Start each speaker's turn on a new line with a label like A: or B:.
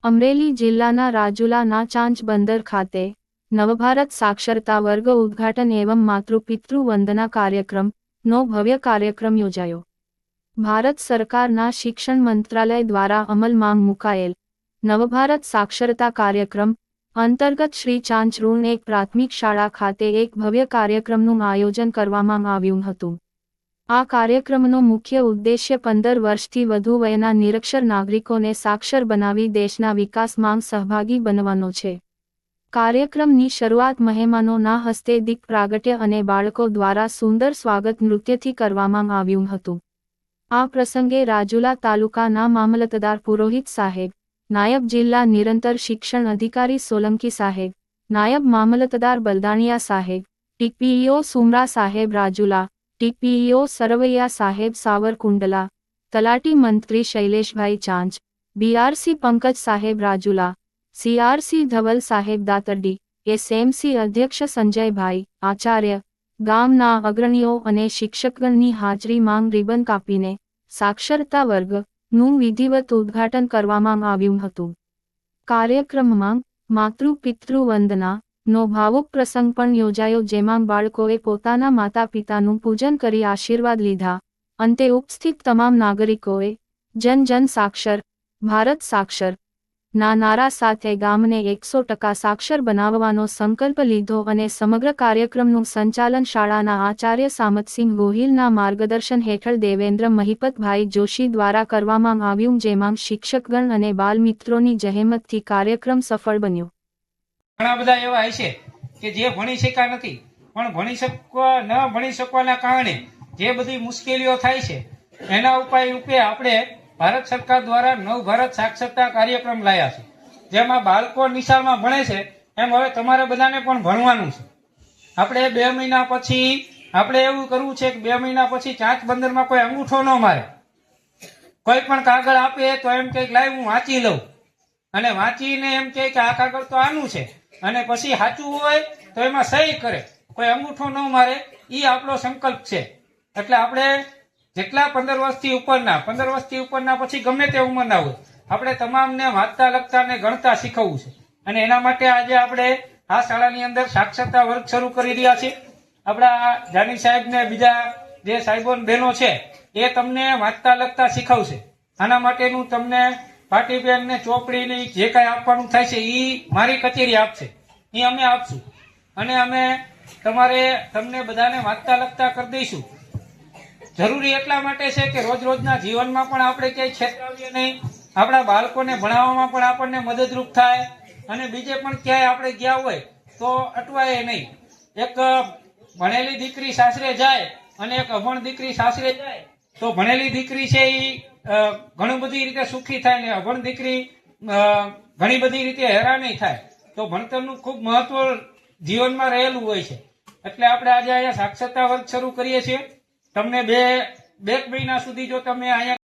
A: અમરેલી જિલ્લાના રાજુલાના ચાંચ બંદર ખાતે નવભારત સાક્ષરતા વર્ગ ઉદ્ઘાટન એવં માતૃપિતૃ વંદના કાર્યક્રમનો ભવ્ય કાર્યક્રમ યોજાયો। ભારત સરકારના શિક્ષણ મંત્રાલય દ્વારા અમલમાં મુકાયેલ નવભારત સાક્ષરતા કાર્યક્રમ અંતર્ગત શ્રી ચાંચ ઋણ એક પ્રાથમિક શાળા ખાતે એક ભવ્ય કાર્યક્રમનું આયોજન કરવામાં આવ્યું હતું। આ કાર્યક્રમનો મુખ્ય ઉદ્દેશ્ય 15 વર્ષથી વધુ વયના નિરક્ષર નાગરિકોને સાક્ષર બનાવી દેશના વિકાસમાં સહભાગી બનવાનો છે। કાર્યક્રમની શરૂઆત મહેમાનોના હસ્તે દીપ પ્રાગટ્ય અને બાળકો દ્વારા સુંદર સ્વાગત નૃત્યથી કરવામાં આવ્યું હતું। આ પ્રસંગે રાજુલા તાલુકાના મામલતદાર પુરોહિત સાહેબ, નાયબ જિલ્લા નિરંતર શિક્ષણ અધિકારી સોલંકી સાહેબ, નાયબ મામલતદાર બલદાણિયા સાહેબ, ટીપીઓ સુમરા સાહેબ રાજુલા, ટીપીઓ સરવૈયા સાહેબ સાવરકુંડલા, તલાટી મંત્રી શૈલેષભાઈ ચાંચ, બીઆરસી પંકજ સાહેબ રાજુલા, સીઆરસી ધવલ સાહેબ દાતરડી, એસએમસી અધ્યક્ષ સંજયભાઈ આચાર્ય, ગામના અગ્રણીઓ અને શિક્ષકગણની હાજરીમાં રિબન કાપીને સાક્ષરતા વર્ગનું વિધિવત ઉદ્ઘાટન કરવામાં આવ્યું હતું। કાર્યક્રમમાં માતૃ પિતૃ વંદના નો ભાવુક પ્રસંગ પણ યોજાયો, જેમાં બાળકોએ પોતાના માતા પિતાનું પૂજન કરી આશીર્વાદ લીધા। અંતે ઉપસ્થિત તમામ નાગરિકોએ જન જન સાક્ષર, ભારત સાક્ષર ના નારા સાથે ગામને 100% સાક્ષર બનાવવાનો સંકલ્પ લીધો અને સમગ્ર કાર્યક્રમનું સંચાલન શાળાના આચાર્ય સામતસિંહ ગોહિલના માર્ગદર્શન હેઠળ દેવેન્દ્ર મહિપતભાઈ જોશી દ્વારા કરવામાં આવ્યું, જેમાં શિક્ષકગણ અને બાલમિત્રોની જહેમતથી કાર્યક્રમ સફળ બન્યો।
B: ઘણા બધા એવા હશે કે જે ભણી શક્યા નથી, પણ ભણી શકવાના કારણે જે બધી મુશ્કેલીઓ થાય છે એના ઉપાય રૂપે આપણે ભારત સરકાર દ્વારા નવ ભારત સાક્ષરતા કાર્યક્રમ લાયા છે, જેમાં બાળકો નિશાળમાં ભણે છે એમ હવે તમારે બધાને પણ ભણવાનું છે। આપણે 2 મહિના પછી આપણે એવું કરવું છે કે 2 મહિના પછી ચાંચ બંદરમાં કોઈ અંગૂઠો ન મારે, કોઈ પણ કાગળ આપે તો એમ કે લાવ હું વાંચી લઉં, અને વાંચીને એમ કે આ કાગળ તો આનું છે, અને પછી સાચું હોય તો એમાં સહી કરે, કોઈ અંગૂઠો ન મારે, એ આપણો સંકલ્પ છે। એટલે આપણે જેટલા 15 વર્ષથી ઉપરના પછી ગમે તે ઉંમરના હોય, આપણે તમામને વાંચતા લખતા ને ગણતા શીખવવું છે, અને એના માટે આજે આપણે આ શાળાની અંદર સાક્ષરતા વર્ગ શરૂ કરી રહ્યા છીએ। આપણા જાની સાહેબ ને બીજા જે સાહેબો બહેનો છે એ તમને વાંચતા લખતા શીખવશે। આના માટેનું તમને પાટી પેન ને ચોપડી ને જે કઈ આપવાનું થાય છે એ મારી કચેરી આપશે, એ અમે આપશું, અને અમે તમને બધાને વાંચતા લખતા કરી દઈશું। જરૂરી એટલા માટે છે કે રોજ રોજના જીવનમાં પણ આપણે ક્યાંય છેતરાવીએ નહીં, આપણા બાળકોને ભણાવવામાં પણ આપણને મદદરૂપ થાય, અને બીજે પણ ક્યાંય આપણે ગયા હોય તો અટવાય નહીં। એક ભણેલી દીકરી સાસરે જાય અને એક અભણ દીકરી સાસરે જાય તો ભણેલી દીકરી છે એ ઘણી બધી રીતે સુખી થાય ને અભણ દીકરી ઘણી બધી રીતે હેરાન થાય। તો ભણતરનું ખૂબ મહત્વ જીવનમાં રહેલું હોય છે, એટલે આપણે આજે અહીંયા સાક્ષરતા વર્ગ શરૂ કરીએ છીએ। તમને બે મહિના સુધી જો તમે અહીંયા